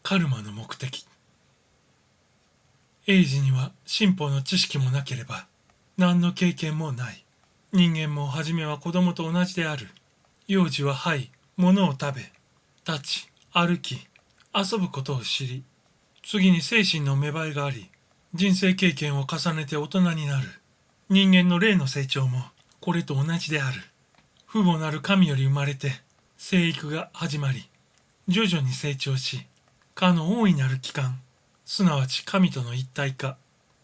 カルマの目的。英治には進歩の知識もなければ何の経験もない。人間も初めは子供と同じである。幼児は這い、物を食べ、立ち、歩き、遊ぶことを知り、次に精神の芽生えがあり、人生経験を重ねて大人になる。人間の霊の成長もこれと同じである。父母なる神より生まれて生育が始まり、徐々に成長し、かの大いなる期間、すなわち神との一体化、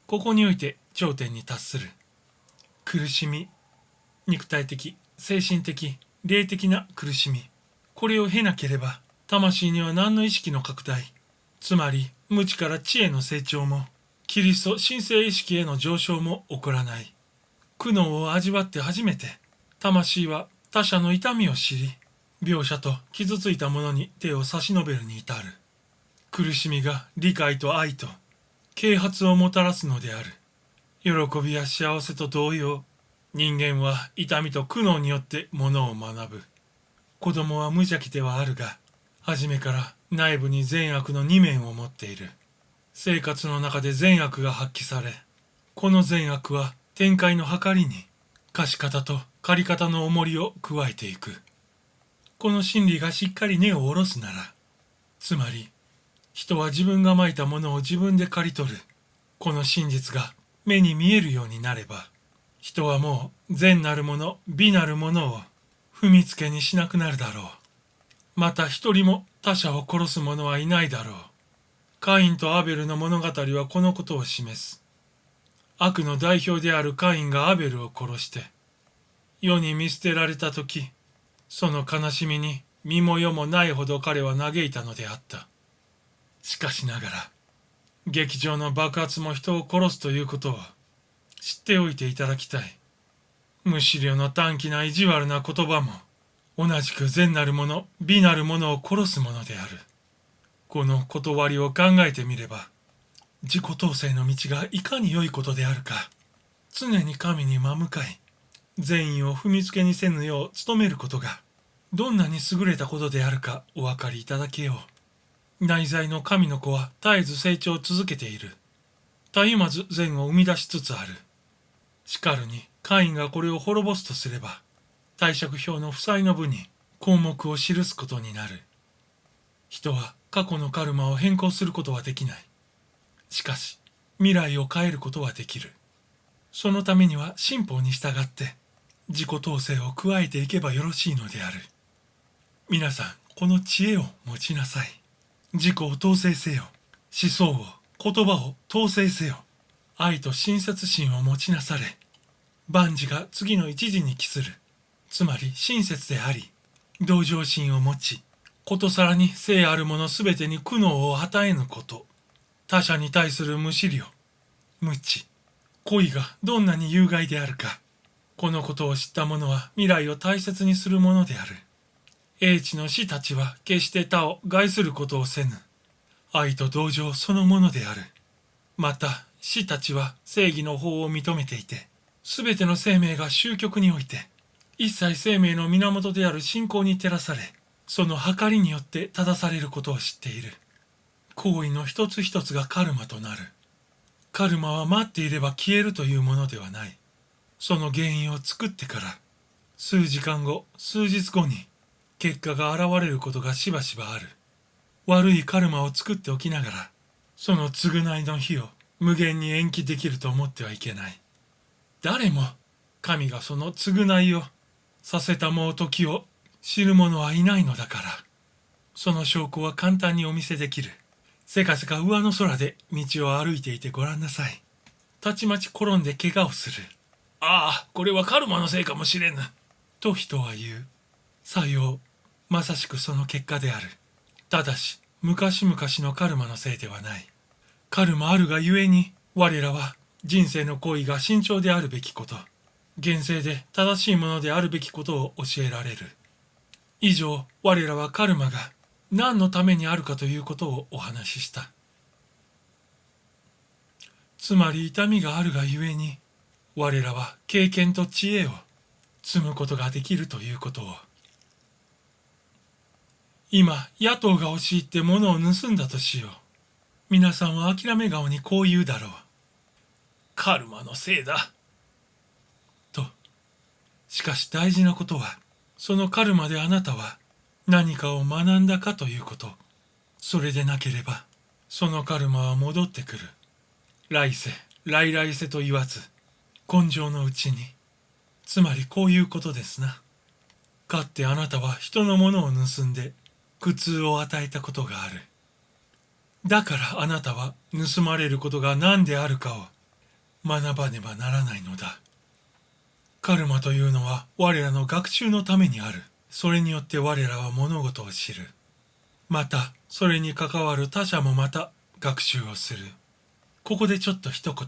ここにおいて頂点に達する。苦しみ、肉体的、精神的、霊的な苦しみ、これを経なければ魂には何の意識の拡大、つまり無知から知への成長もキリスト神聖意識への上昇も起こらない。苦悩を味わって初めて魂は他者の痛みを知り、描写と傷ついた者に手を差し伸べるに至る。苦しみが理解と愛と啓発をもたらすのである。喜びや幸せと同様、人間は痛みと苦悩によってものを学ぶ。子供は無邪気ではあるが、初めから内部に善悪の二面を持っている。生活の中で善悪が発揮され、この善悪は展開の計りに貸し方と借り方の重りを加えていく。この真理がしっかり根を下ろすなら、つまり人は自分がまいたものを自分で刈り取る。この真実が目に見えるようになれば、人はもう善なるもの、美なるものを踏みつけにしなくなるだろう。また一人も他者を殺す者はいないだろう。カインとアベルの物語はこのことを示す。悪の代表であるカインがアベルを殺して、世に見捨てられたとき、その悲しみに身も世もないほど彼は嘆いたのであった。しかしながら、劇場の爆発も人を殺すということを知っておいていただきたい。むしろの短気な意地悪な言葉も、同じく善なるもの、美なるものを殺すものである。この断りを考えてみれば、自己統制の道がいかに良いことであるか、常に神に真向かい、善意を踏みつけにせぬよう努めることが、どんなに優れたことであるかお分かりいただけよう。内在の神の子は絶えず成長を続けている。たゆまず善を生み出しつつある。しかるに、カインがこれを滅ぼすとすれば、貸借表の負債の部に項目を記すことになる。人は過去のカルマを変更することはできない。しかし、未来を変えることはできる。そのためには新法に従って自己統制を加えていけばよろしいのである。皆さん、この知恵を持ちなさい。自己を統制せよ。思想を、言葉を統制せよ。愛と親切心を持ちなされ。万事が次の一時に帰する。つまり親切であり、同情心を持ち、ことさらに生あるものすべてに苦悩を与えぬこと。他者に対する無思慮、無知、恋がどんなに有害であるか。このことを知った者は未来を大切にするものである。英知の士たちは決して他を害することをせぬ。愛と同情そのものである。また、士たちは正義の法を認めていて、すべての生命が終局において、一切生命の源である信仰に照らされ、その計りによって正されることを知っている。行為の一つ一つがカルマとなる。カルマは待っていれば消えるというものではない。その原因を作ってから、数時間後、数日後に、結果が現れることがしばしばある。悪いカルマを作っておきながら、その償いの日を無限に延期できると思ってはいけない。誰も神がその償いをさせたもう時を知る者はいないのだから、その証拠は簡単にお見せできる。せかせか上の空で道を歩いていてごらんなさい。たちまち転んで怪我をする。ああ、これはカルマのせいかもしれぬ。と人は言う。さよう、まさしくその結果である。ただし、昔々のカルマのせいではない。カルマあるがゆえに、我らは人生の行為が慎重であるべきこと、厳正で正しいものであるべきことを教えられる。以上、我らはカルマが何のためにあるかということをお話しした。つまり痛みがあるがゆえに、我らは経験と知恵を積むことができるということを。今、野党が押し入って物を盗んだとしよう。皆さんは諦め顔にこう言うだろう。カルマのせいだ。と。しかし大事なことは、そのカルマであなたは何かを学んだかということ。それでなければ、そのカルマは戻ってくる。来世、来々世と言わず、今生のうちに。つまりこういうことですな。かってあなたは人のものを盗んで苦痛を与えたことがある。だからあなたは盗まれることが何であるかを学ばねばならないのだ。カルマというのは我らの学習のためにある。それによって我らは物事を知る。また、それに関わる他者もまた学習をする。ここでちょっと一言。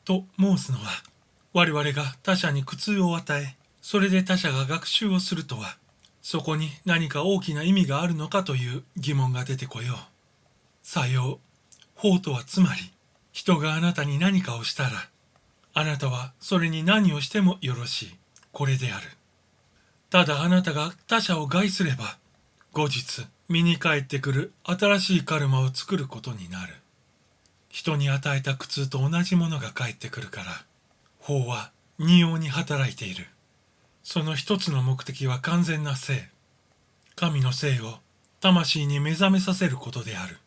と申すのは、我々が他者に苦痛を与え、それで他者が学習をするとは、そこに何か大きな意味があるのかという疑問が出てこよう。さよう。法とはつまり、人があなたに何かをしたら、あなたはそれに何をしてもよろしい。これである。ただあなたが他者を害すれば、後日身に返ってくる新しいカルマを作ることになる。人に与えた苦痛と同じものが返ってくるから、法は二様に働いている。その一つの目的は完全な生。神の生を魂に目覚めさせることである。